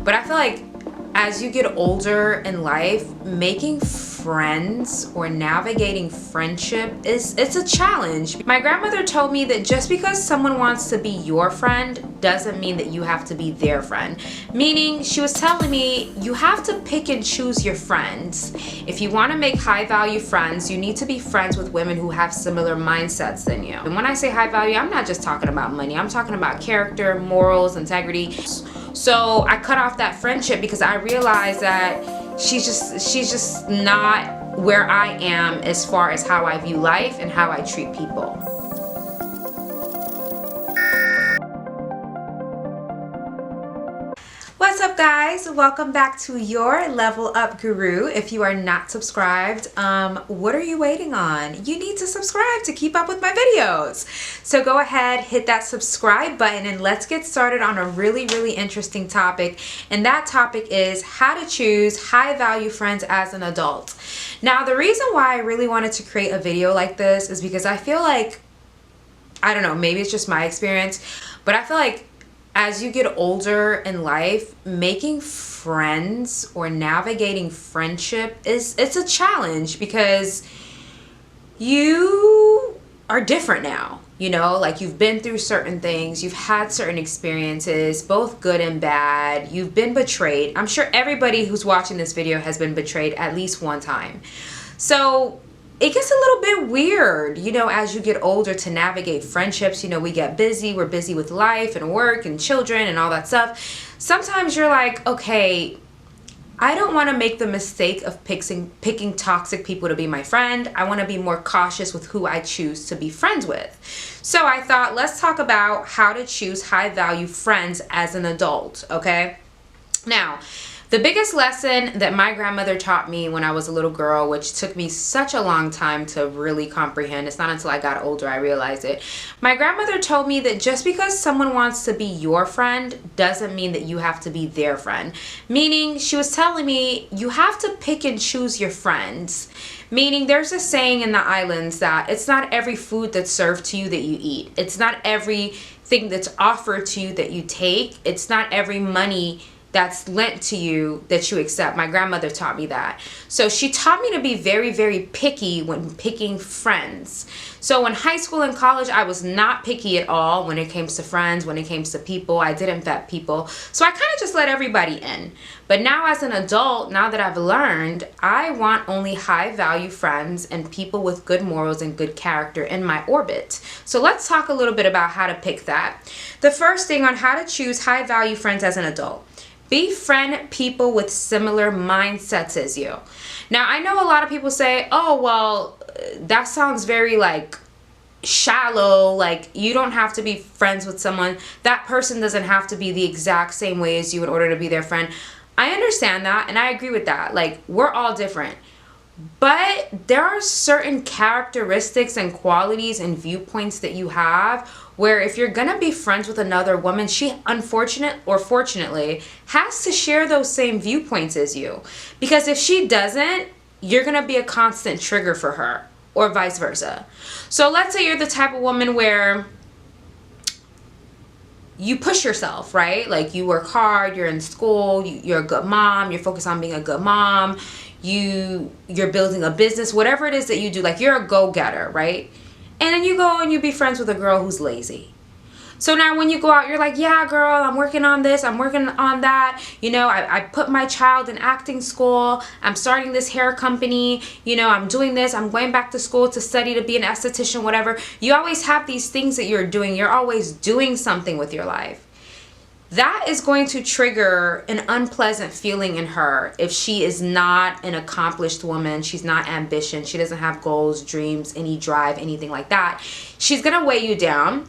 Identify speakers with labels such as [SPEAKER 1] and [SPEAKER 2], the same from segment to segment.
[SPEAKER 1] But I feel like as you get older in life, making friends or navigating friendship it's a challenge. My grandmother told me that just because someone wants to be your friend doesn't mean that you have to be their friend. Meaning, she was telling me you have to pick and choose your friends. If you want to make high value friends, you need to be friends with women who have similar mindsets than you. And when I say high value, I'm not just talking about money. I'm talking about character, morals, integrity. So I cut off that friendship because I realized that she's just not where I am as far as how I view life and how I treat people. What's up, guys? Welcome back to Your Level Up Guru. If you are not subscribed, what are you waiting on? You need to subscribe to keep up with my videos. So go ahead, hit that subscribe button, and let's get started on a really interesting topic. And that topic is how to choose high value friends as an adult. Now, the reason why I really wanted to create a video like this is because I feel like, I don't know, maybe it's just my experience, but I feel like as you get older in life, making friends or navigating friendship it's a challenge because you are different now. You know, like you've been through certain things, you've had certain experiences, both good and bad. You've been betrayed. I'm sure everybody who's watching this video has been betrayed at least one time. So it gets a little bit weird, you know, as you get older to navigate friendships. You know, we get busy. We're busy with life and work and children and all that stuff. Sometimes you're like, okay, I don't want to make the mistake of picking toxic people to be my friend. I want to be more cautious with who I choose to be friends with. So I thought, let's talk about how to choose high value friends as an adult, okay? Now, the biggest lesson that my grandmother taught me when I was a little girl, which took me such a long time to really comprehend, it's not until I got older I realized it. My grandmother told me that just because someone wants to be your friend doesn't mean that you have to be their friend. Meaning, she was telling me you have to pick and choose your friends. Meaning, there's a saying in the islands that it's not every food that's served to you that you eat. It's not everything that's offered to you that you take. It's not every money that's lent to you that you accept. My grandmother taught me that. So she taught me to be very picky when picking friends. So in high school and college, I was not picky at all when it came to friends, when it came to people. I didn't vet people. So I kind of just let everybody in. But now as an adult, now that I've learned, I want only high value friends and people with good morals and good character in my orbit. So let's talk a little bit about how to pick that. The first thing on how to choose high value friends as an adult. Befriend people with similar mindsets as you. Now, I know a lot of people say, oh, well, that sounds very like shallow. Like you don't have to be friends with someone. That person doesn't have to be the exact same way as you in order to be their friend. I understand that, and I agree with that. Like, we're all different. But there are certain characteristics and qualities and viewpoints that you have where if you're gonna be friends with another woman, she fortunately has to share those same viewpoints as you. Because if she doesn't, you're gonna be a constant trigger for her, or vice versa. So let's say you're the type of woman where you push yourself, right? Like you work hard, you're in school, you're a good mom, you're focused on being a good mom, you're building a business, whatever it is that you do, like you're a go-getter, right? And then you go and you be friends with a girl who's lazy. So now when you go out, you're like, yeah, girl, I'm working on this, I'm working on that. You know, I put my child in acting school. I'm starting this hair company. You know, I'm doing this. I'm going back to school to study to be an esthetician, whatever. You always have these things that you're doing. You're always doing something with your life. That is going to trigger an unpleasant feeling in her if she is not an accomplished woman. She's not ambitious. She doesn't have goals, dreams, any drive, anything like that. She's going to weigh you down.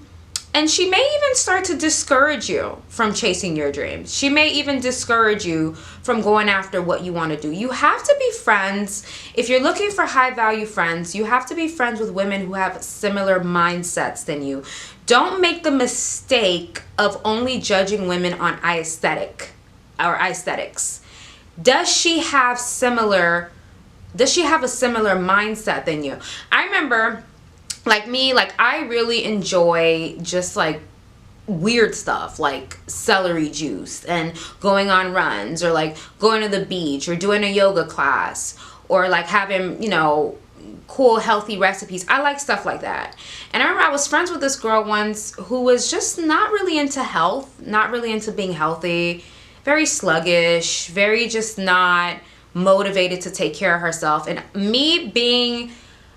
[SPEAKER 1] And she may even start to discourage you from chasing your dreams. She may even discourage you from going after what you want to do. You have to be friends. If you're looking for high value friends, you have to be friends with women who have similar mindsets than you. Don't make the mistake of only judging women on aesthetics. Does she have a similar mindset than you? I remember, like me, like I really enjoy just like weird stuff like celery juice and going on runs, or like going to the beach, or doing a yoga class, or like having, you know, cool healthy recipes. I like stuff like that. And I remember I was friends with this girl once who was just not really into health, not really into being healthy, very sluggish, very just not motivated to take care of herself. And me being,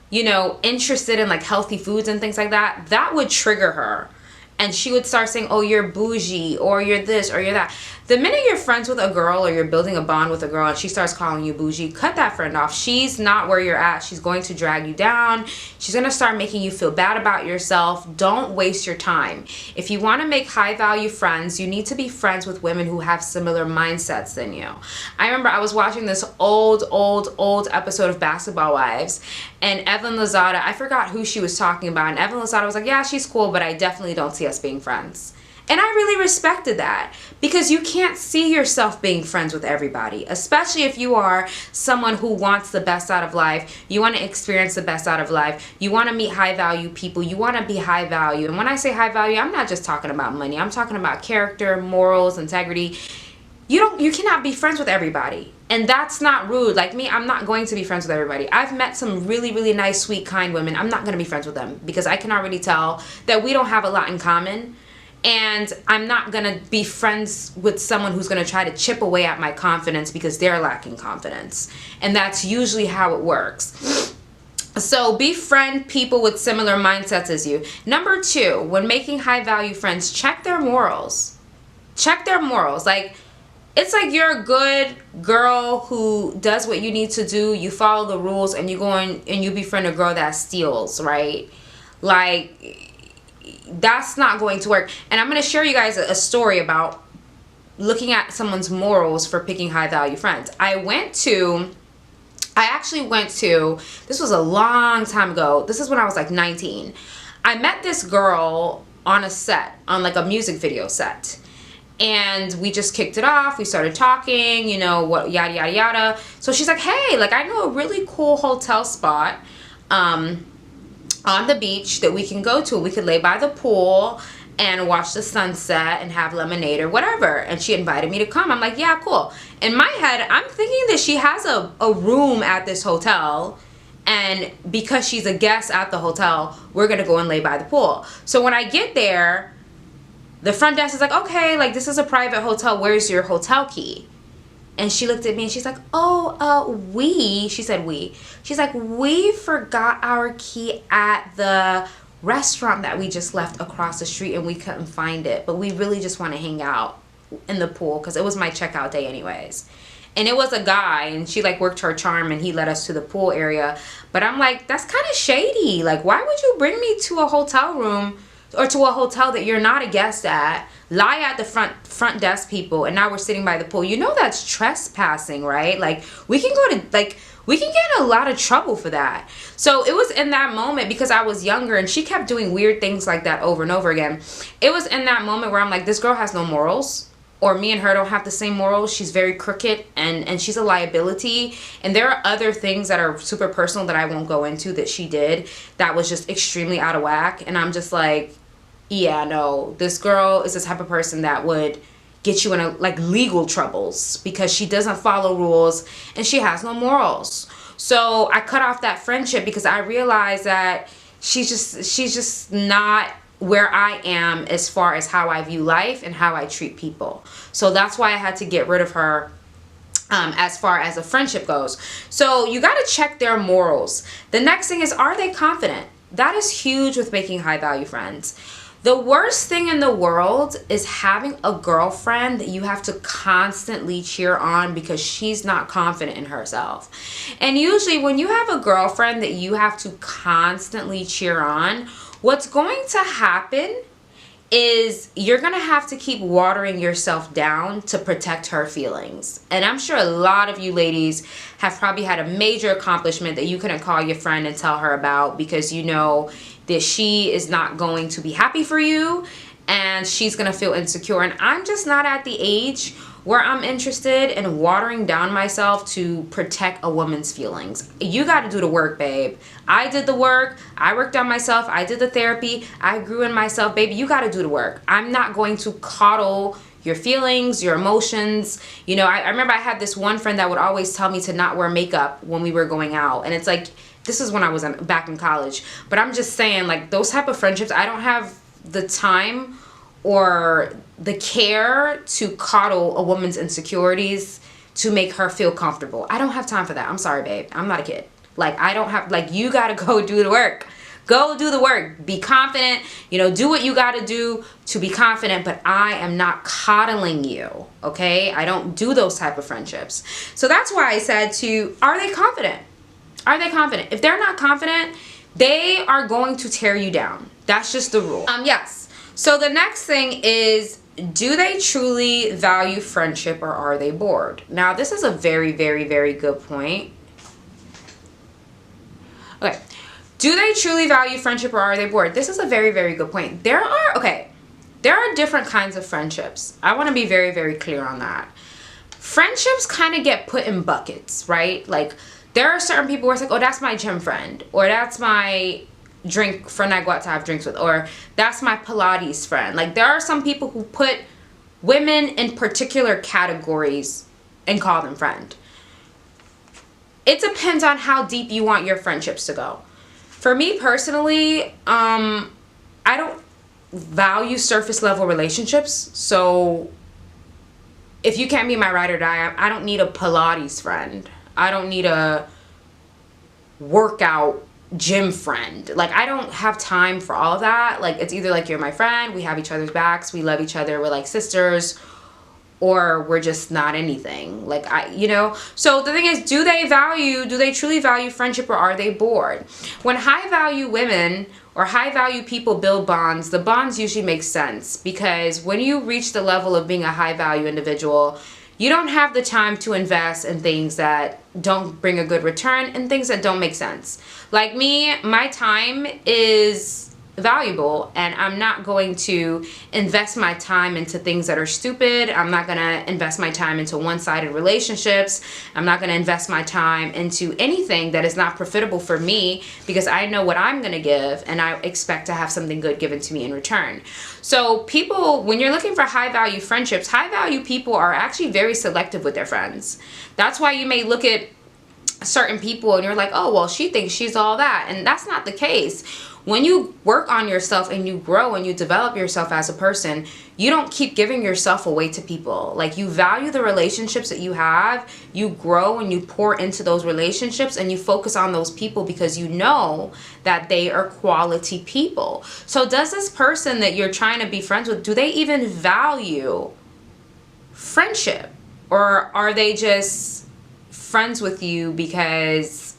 [SPEAKER 1] you know, interested in like healthy foods and things like that, that would trigger her. And she would start saying, oh, you're bougie, or you're this, or you're that. The minute you're friends with a girl, or you're building a bond with a girl, and she starts calling you bougie, cut that friend off. She's not where you're at. She's going to drag you down. She's going to start making you feel bad about yourself. Don't waste your time. If you want to make high value friends, you need to be friends with women who have similar mindsets than you. I remember I was watching this old episode of Basketball Wives, and Evelyn Lozada, I forgot who she was talking about, and Evelyn Lozada was like, yeah, she's cool, but I definitely don't see us being friends. And I really respected that, because you can't see yourself being friends with everybody, especially if you are someone who wants the best out of life. You want to experience the best out of life. You want to meet high value people. You want to be high value. And when I say high value, I'm not just talking about money. I'm talking about character, morals, integrity. You cannot be friends with everybody. And that's not rude. Like me, I'm not going to be friends with everybody. I've met some really, really nice, sweet, kind women. I'm not going to be friends with them, because I can already tell that we don't have a lot in common. And I'm not going to be friends with someone who's going to try to chip away at my confidence because they're lacking confidence. And that's usually how it works. So befriend people with similar mindsets as you. Number 2, when making high value friends, check their morals. Check their morals. Like, it's like you're a good girl who does what you need to do. You follow the rules, and you go in and you befriend a girl that steals, right? Like, that's not going to work. And I'm going to share you guys a story about looking at someone's morals for picking high value friends. I actually went to, this was a long time ago. This is when I was like 19. I met this girl on a set, on like a music video set. And we just kicked it off. We started talking, you know, what, yada, yada, yada. So she's like, hey, like, I know a really cool hotel spot on the beach that we can go to. We could lay by the pool and watch the sunset and have lemonade or whatever. And she invited me to come. I'm like, yeah, cool. In my head, I'm thinking that she has a room at this hotel. And because she's a guest at the hotel, we're going to go and lay by the pool. So when I get there, the front desk is like, okay, like, this is a private hotel. Where's your hotel key? And she looked at me and she's like, she said we. She's like, we forgot our key at the restaurant that we just left across the street, and we couldn't find it. But we really just want to hang out in the pool, because it was my checkout day anyways. And it was a guy, and she like worked her charm, and he led us to the pool area. But I'm like, that's kind of shady. Like, why would you bring me to a hotel room, or to a hotel that you're not a guest at, lie at the front desk people, and now we're sitting by the pool? You know that's trespassing, right? Like, we can get in a lot of trouble for that. So it was in that moment, because I was younger and she kept doing weird things like that over and over again. It was in that moment where I'm like, this girl has no morals, or me and her don't have the same morals. She's very crooked, and she's a liability. And there are other things that are super personal that I won't go into that she did that was just extremely out of whack. And I'm just like, yeah, no, this girl is the type of person that would get you in like legal troubles, because she doesn't follow rules and she has no morals. So I cut off that friendship, because I realized that she's just not where I am as far as how I view life and how I treat people. So that's why I had to get rid of her as far as a friendship goes. So you got to check their morals. The next thing is, are they confident? That is huge with making high value friends. The worst thing in the world is having a girlfriend that you have to constantly cheer on because she's not confident in herself. And usually when you have a girlfriend that you have to constantly cheer on, what's going to happen is you're going to have to keep watering yourself down to protect her feelings. And I'm sure a lot of you ladies have probably had a major accomplishment that you couldn't call your friend and tell her about, because you know that she is not going to be happy for you and she's going to feel insecure. And I'm just not at the age where I'm interested in watering down myself to protect a woman's feelings. You got to do the work, babe. I did the work. I worked on myself. I did the therapy. I grew in myself, baby. You got to do the work. I'm not going to coddle your feelings, your emotions. You know, I remember I had this one friend that would always tell me to not wear makeup when we were going out. And it's like, this is when I was back in college. But I'm just saying, like, those type of friendships, I don't have the time or the care to coddle a woman's insecurities to make her feel comfortable. I don't have time for that. I'm sorry, babe. I'm not a kid. Like, I don't have, like, you got to go do the work. Go do the work. Be confident. You know, do what you got to do to be confident, but I am not coddling you, okay? I don't do those type of friendships. So that's why I said are they confident? Are they confident? If they're not confident, they are going to tear you down. That's just the rule. Yes. So the next thing is, do they truly value friendship or are they bored? Now, this is a very, very, very good point. Okay. Do they truly value friendship or are they bored? This is a very, very good point. There are different kinds of friendships. I want to be very, very clear on that. Friendships kind of get put in buckets, right? Like, there are certain people where it's like, oh, that's my gym friend, or that's my drink friend I go out to have drinks with, or that's my Pilates friend. Like, there are some people who put women in particular categories and call them friend. It depends on how deep you want your friendships to go. For me personally, I don't value surface level relationships. So if you can't be my ride or die, I don't need a Pilates friend. I don't need a workout gym friend. Like, I don't have time for all of that. Like, it's either like you're my friend, we have each other's backs, we love each other, we're like sisters, or we're just not anything. Like, so the thing is, do they truly value friendship or are they bored? When high value women or high value people build bonds, the bonds usually make sense, because when you reach the level of being a high value individual, you don't have the time to invest in things that don't bring a good return and things that don't make sense. Like me, my time is valuable, and I'm not going to invest my time into things that are stupid. I'm not going to invest my time into one-sided relationships. I'm not going to invest my time into anything that is not profitable for me, because I know what I'm going to give and I expect to have something good given to me in return. So people, when you're looking for high value friendships, high value people are actually very selective with their friends. That's why you may look at certain people and you're like, oh, well, she thinks she's all that. And that's not the case. When you work on yourself and you grow and you develop yourself as a person, you don't keep giving yourself away to people. Like, you value the relationships that you have, you grow and you pour into those relationships and you focus on those people because you know that they are quality people. So does this person that you're trying to be friends with, do they even value friendship? Or are they just friends with you because,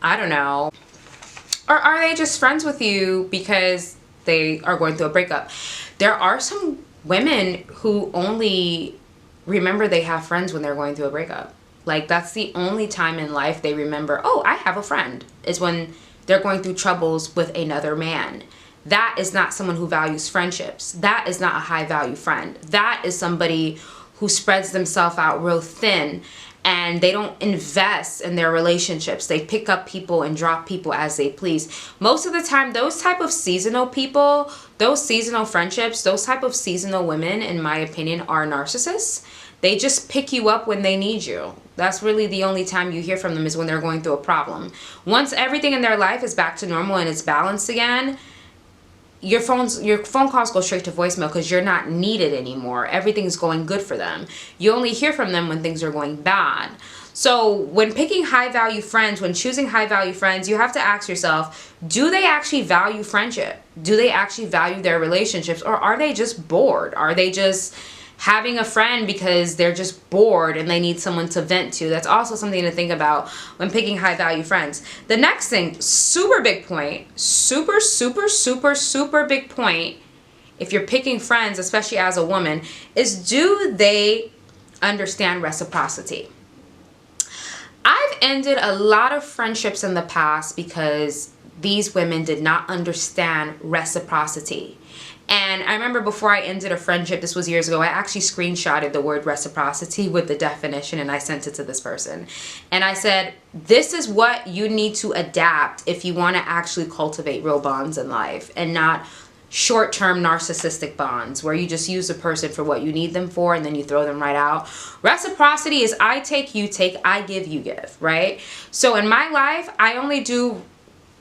[SPEAKER 1] I don't know, or are they just friends with you because they are going through a breakup? There are some women who only remember they have friends when they're going through a breakup. Like, that's the only time in life they remember, oh, I have a friend, is when they're going through troubles with another man. That is not someone who values friendships. That is not a high value friend. That is somebody who spreads themselves out real thin, and they don't invest in their relationships. They pick up people and drop people as they please. Most of the time, those type of seasonal people, those seasonal friendships, those type of seasonal women, in my opinion, are narcissists. They just pick you up when they need you. That's really the only time you hear from them, is when they're going through a problem. Once everything in their life is back to normal and it's balanced again, your phone calls go straight to voicemail because you're not needed anymore. Everything's going good for them. You only hear from them when things are going bad. So when picking high value friends, when choosing high value friends, you have to ask yourself, do they actually value friendship? Do they actually value their relationships? Or are they just bored? Are they just having a friend because they're just bored and they need someone to vent to? That's also something to think about when picking high value friends. The next thing, super big point, super big point, if you're picking friends, especially as a woman, is, do they understand reciprocity? I've ended a lot of friendships in the past because these women did not understand reciprocity. And I remember before I ended a friendship, this was years ago, I actually screenshotted the word reciprocity with the definition and I sent it to this person. And I said, this is what you need to adapt if you want to actually cultivate real bonds in life and not short-term narcissistic bonds where you just use a person for what you need them for and then you throw them right out. Reciprocity is I take, you take, I give, you give, right? So in my life, I only do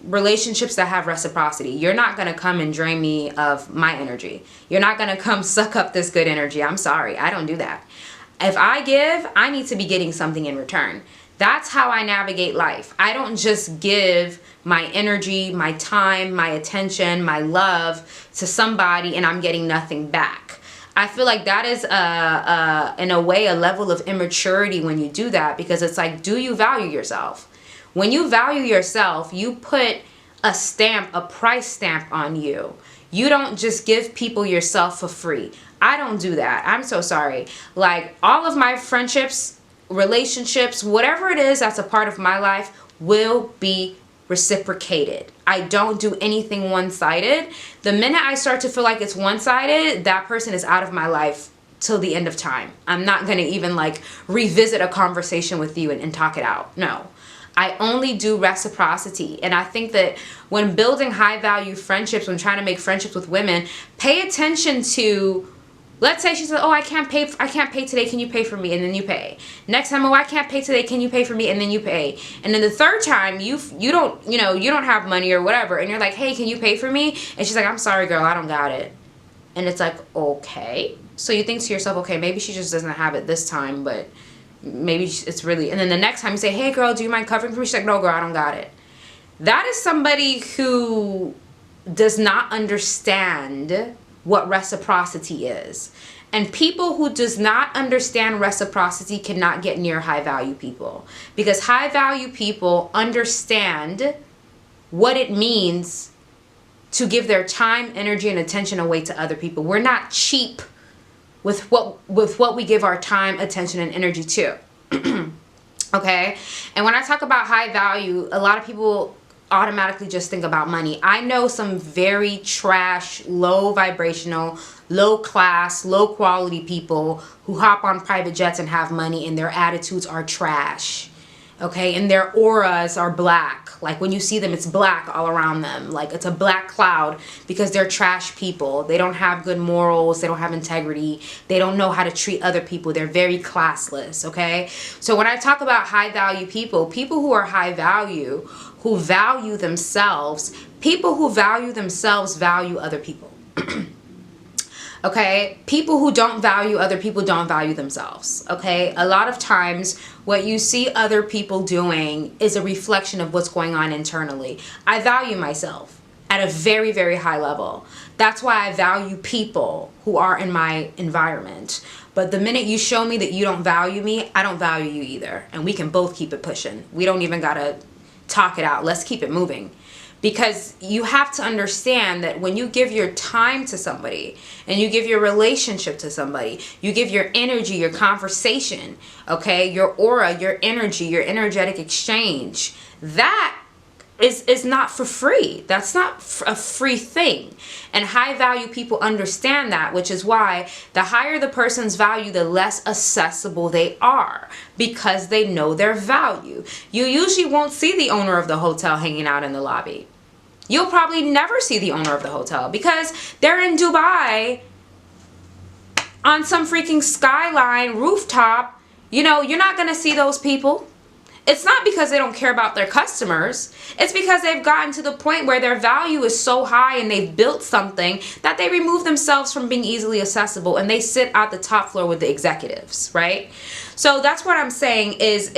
[SPEAKER 1] relationships that have reciprocity. You're not going to come and drain me of my energy. You're not going to come suck up this good energy. I'm sorry. I don't do that. If I give, I need to be getting something in return. That's how I navigate life. I don't just give my energy, my time, my attention, my love to somebody and I'm getting nothing back. I feel like that is in a way a level of immaturity when you do that, because it's like, do you value yourself? When you value yourself, you put a stamp, a price stamp on you. You don't just give people yourself for free. I don't do that. I'm so sorry. Like, all of my friendships, relationships, whatever it is that's a part of my life will be reciprocated. I don't do anything one-sided. The minute I start to feel like it's one-sided, that person is out of my life till the end of time. I'm not going to even like revisit a conversation with you and talk it out. No. I only do reciprocity. And I think that when building high value friendships, when trying to make friendships with women, pay attention to, let's say she says, oh, I can't pay today, can you pay for me? And then you pay. Next time, oh, I can't pay today, can you pay for me? And then you pay. And then the third time you don't have money or whatever, and you're like, hey, can you pay for me? And she's like, I'm sorry, girl, I don't got it. And it's like, okay. So you think to yourself, okay, maybe she just doesn't have it this time, but maybe it's really, and then the next time you say, hey girl, do you mind covering for me? She's like, no girl, I don't got it. That is somebody who does not understand what reciprocity is. And people who does not understand reciprocity cannot get near high value people, because high value people understand what it means to give their time, energy, and attention away to other people. We're not cheap with what we give our time, attention, and energy to. Okay? And when I talk about high value, a lot of people automatically just think about money. I know some very trash, low vibrational, low class, low quality people who hop on private jets and have money and their attitudes are trash. Okay? And their auras are black. Like when you see them, it's black all around them. Like it's a black cloud because they're trash people. They don't have good morals. They don't have integrity. They don't know how to treat other people. They're very classless. Okay? So when I talk about high value people, people who are high value, who value themselves, people who value themselves value other people. Okay? People who don't value other people don't value themselves. Okay? A lot of times what you see other people doing is a reflection of what's going on internally. I value myself at a very, very high level. That's why I value people who are in my environment. But the minute you show me that you don't value me, I don't value you either. And we can both keep it pushing. We don't even gotta talk it out. Let's keep it moving. Because you have to understand that when you give your time to somebody and you give your relationship to somebody, you give your energy, your conversation, okay, your aura, your energy, your energetic exchange, that is not for free. That's not a free thing. And high value people understand that, which is why the higher the person's value, the less accessible they are, because they know their value. You usually won't see the owner of the hotel hanging out in the lobby. You'll probably never see the owner of the hotel because they're in Dubai on some freaking skyline rooftop. You know, you're not going to see those people. It's not because they don't care about their customers. It's because they've gotten to the point where their value is so high and they've built something that they remove themselves from being easily accessible and they sit at the top floor with the executives, right? So that's what I'm saying is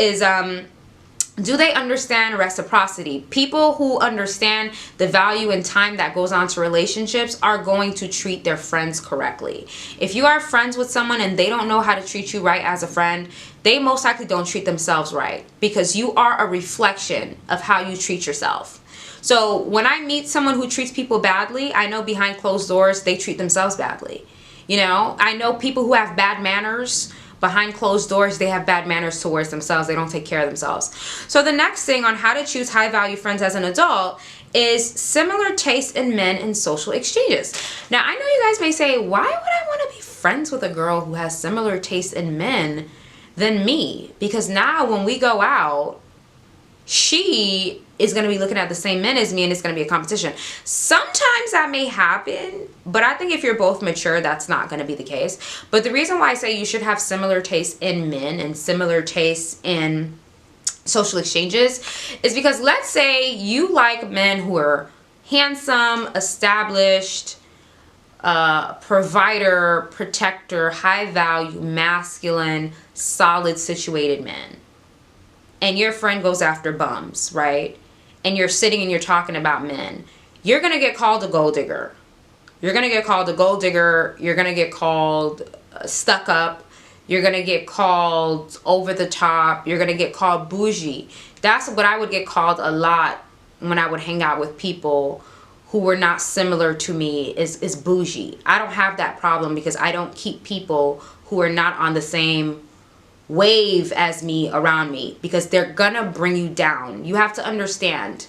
[SPEAKER 1] do they understand reciprocity? People who understand the value and time that goes on to relationships are going to treat their friends correctly. If you are friends with someone and they don't know how to treat you right as a friend, they most likely don't treat themselves right, because you are a reflection of how you treat yourself. So when I meet someone who treats people badly, I know behind closed doors they treat themselves badly. You know, I know people who have bad manners. Behind closed doors, they have bad manners towards themselves. They don't take care of themselves. So the next thing on how to choose high value friends as an adult is similar taste in men and social exchanges. Now, I know you guys may say, why would I want to be friends with a girl who has similar taste in men than me? Because now when we go out, she is going to be looking at the same men as me, and it's going to be a competition. Sometimes that may happen, but I think if you're both mature, that's not going to be the case. But the reason why I say you should have similar tastes in men and similar tastes in social exchanges is because, let's say you like men who are handsome, established, provider, protector, high value, masculine, solid situated men. And your friend goes after bums, right? And you're sitting and you're talking about men. You're going to get called a gold digger. You're going to get called a gold digger. You're going to get called stuck up. You're going to get called over the top. You're going to get called bougie. That's what I would get called a lot when I would hang out with people who were not similar to me, is bougie. I don't have that problem because I don't keep people who are not on the same wave as me around me, because they're gonna bring you down. You have to understand,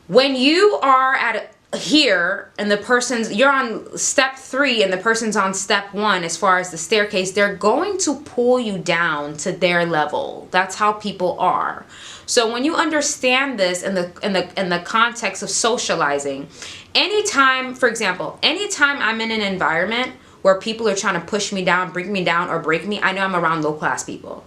[SPEAKER 1] when you are at here and the person's, you're on step 3 and the person's on step 1 as far as the staircase, they're going to pull you down to their level. That's how people are. So when you understand this in the context of socializing, anytime, for example, anytime I'm in an environment where people are trying to push me down, bring me down, or break me, I know I'm around low-class people.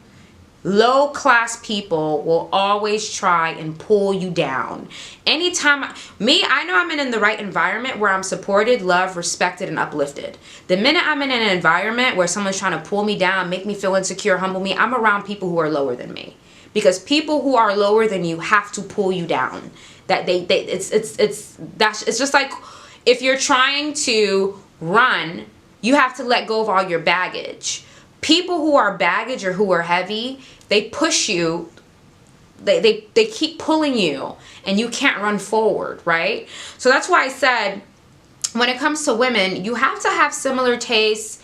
[SPEAKER 1] Low-class people will always try and pull you down. Anytime, I know I'm in the right environment where I'm supported, loved, respected, and uplifted. The minute I'm in an environment where someone's trying to pull me down, make me feel insecure, humble me, I'm around people who are lower than me. Because people who are lower than you have to pull you down. It's just like if you're trying to run, you have to let go of all your baggage. People who are baggage or who are heavy, they push you, they keep pulling you, and you can't run forward, right? So that's why I said, when it comes to women, you have to have similar tastes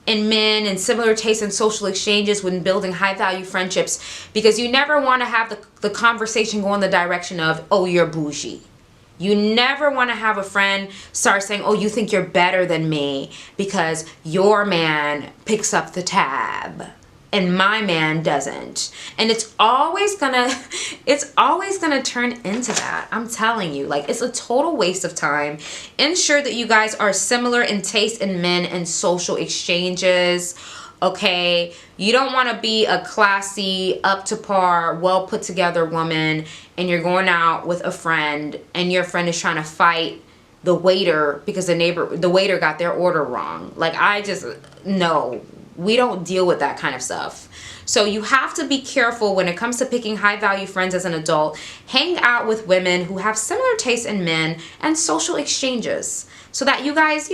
[SPEAKER 1] in men and similar tastes in social exchanges when building high value friendships, because you never want to have the conversation go in the direction of, oh, you're bougie. You never want to have a friend start saying, oh, you think you're better than me because your man picks up the tab and my man doesn't. And it's always gonna turn into that. I'm telling you, like, it's a total waste of time. Ensure that you guys are similar in taste in men and social exchanges. Okay, you don't want to be a classy, up to par, well put together woman and you're going out with a friend and your friend is trying to fight the waiter because the waiter got their order wrong. Like, no, we don't deal with that kind of stuff. So you have to be careful when it comes to picking high value friends as an adult. Hang out with women who have similar tastes in men and social exchanges so that you guys,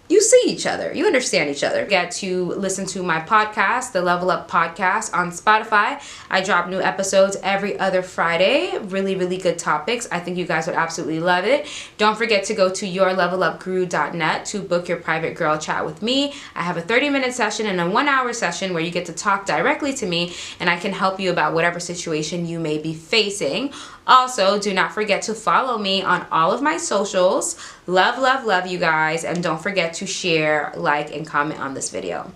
[SPEAKER 1] you see each other. You understand each other. Get to listen to my podcast, the Level Up Podcast, on Spotify. I drop new episodes every other Friday. Really, really good topics. I think you guys would absolutely love it. Don't forget to go to yourlevelupguru.net to book your private girl chat with me. I have a 30-minute session and a 1-hour session where you get to talk directly to me and I can help you about whatever situation you may be facing. Also, do not forget to follow me on all of my socials. Love, love, love you guys. And don't forget to share, like, and comment on this video.